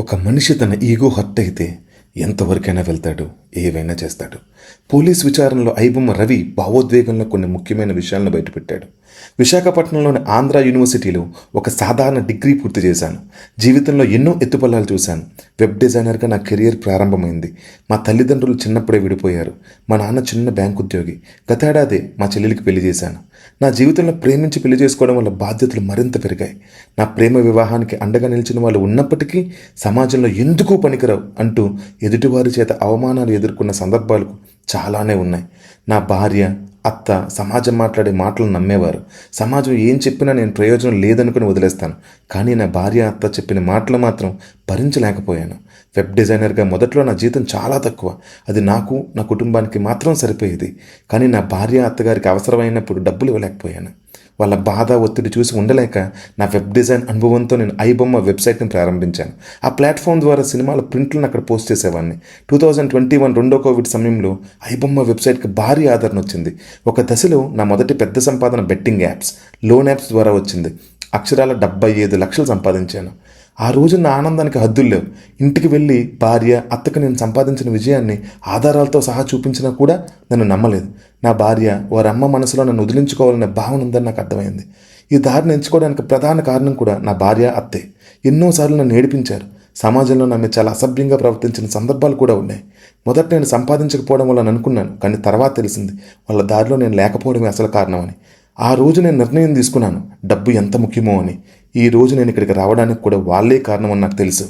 ఒక మనిషి తన ఈగో హర్ట్ అయితే ఎంతవరకైనా వెళ్తాడు, ఏవైనా చేస్తాడు. పోలీస్ విచారణలో ఐబొమ్మ రవి భావోద్వేగంలో కొన్ని ముఖ్యమైన విషయాలను బయటపెట్టాడు. విశాఖపట్నంలోని ఆంధ్ర యూనివర్సిటీలో ఒక సాధారణ డిగ్రీ పూర్తి చేశాను. జీవితంలో ఎన్నో ఎత్తుపల్లాలు చూశాను. వెబ్ డిజైనర్గా నా కెరియర్ ప్రారంభమైంది. మా తల్లిదండ్రులు చిన్నప్పుడే విడిపోయారు. మా నాన్న చిన్న బ్యాంక్ ఉద్యోగి. గతేడాది మా చెల్లెలికి పెళ్లి చేశాను. నా జీవితంలో ప్రేమించి పెళ్లి చేసుకోవడం వల్ల బాధ్యతలు మరింత పెరిగాయి. నా ప్రేమ వివాహానికి అండగా నిలిచిన వాళ్ళు ఉన్నప్పటికీ సమాజంలో ఎందుకు పనికిరావు అంటూ ఎదుటివారి చేత అవమానాలు ఎదుర్కొన్న సందర్భాలు చాలానే ఉన్నాయి. నా భార్య, అత్త సమాజం మాట్లాడే మాటలు నమ్మేవారు. సమాజం ఏం చెప్పినా నేను ప్రయోజనం లేదనుకుని వదిలేస్తాను. కానీ నా భార్య, అత్త చెప్పిన మాటలు మాత్రం భరించలేకపోయాను. వెబ్ డిజైనర్గా మొదట్లో నా జీతం చాలా తక్కువ. అది నాకు, నా కుటుంబానికి మాత్రం సరిపోయేది. కానీ నా భార్య, అత్తగారికి అవసరమైనప్పుడు డబ్బులు ఇవ్వలేకపోయాను. వాళ్ళ బాధ, ఒత్తిడి చూసి ఉండలేక నా వెబ్ డిజైన్ అనుభవంతో నేను ఐబొమ్మ వెబ్సైట్ని ప్రారంభించాను. ఆ ప్లాట్ఫామ్ ద్వారా సినిమాల ప్రింట్లను అక్కడ పోస్ట్ చేసేవాడిని. 2021 రెండో కోవిడ్ సమయంలో ఐబొమ్మ వెబ్సైట్కి భారీ ఆదరణ వచ్చింది. ఒక దశలో నా మొదటి పెద్ద సంపాదన బెట్టింగ్ యాప్స్, లోన్ యాప్స్ ద్వారా వచ్చింది. అక్షరాల 75 లక్షలు సంపాదించాను. ఆ రోజు నా ఆనందానికి హద్దులు లేవు. ఇంటికి వెళ్ళి భార్య, అత్తకు నేను సంపాదించిన విజయాన్ని ఆధారాలతో సహా చూపించినా కూడా నన్ను నమ్మలేదు. నా భార్య, వారమ్మ మనసులో నన్ను వదిలించుకోవాలనే భావన ఉందని నాకు అర్థమైంది. ఈ దారిని ఎంచుకోవడానికి ప్రధాన కారణం కూడా నా భార్య, అత్తే. ఎన్నోసార్లు నన్ను ఏడిపించారు. సమాజంలో నన్ను చాలా అసభ్యంగా ప్రవర్తించిన సందర్భాలు కూడా ఉన్నాయి. మొదట నేను సంపాదించకపోవడం వల్ల అనుకున్నాను, కానీ తర్వాత తెలిసింది వాళ్ళ దారిలో నేను లేకపోవడమే అసలు కారణమని. ఆ రోజు నేను నిర్ణయం తీసుకున్నాను, డబ్బు ఎంత ముఖ్యమో అని. ఈ రోజు నేను ఇక్కడికి రావడానికి కూడా వాళ్ళే కారణమని నాకు తెలుసు.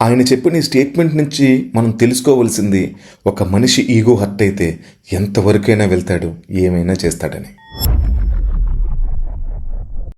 ఆయన చెప్పిన ఈ స్టేట్మెంట్ నుంచి మనం తెలుసుకోవాల్సింది, ఒక మనిషి ఈగో హర్ట్ అయితే ఎంతవరకైనా వెళ్తాడు, ఏమైనా చేస్తాడని.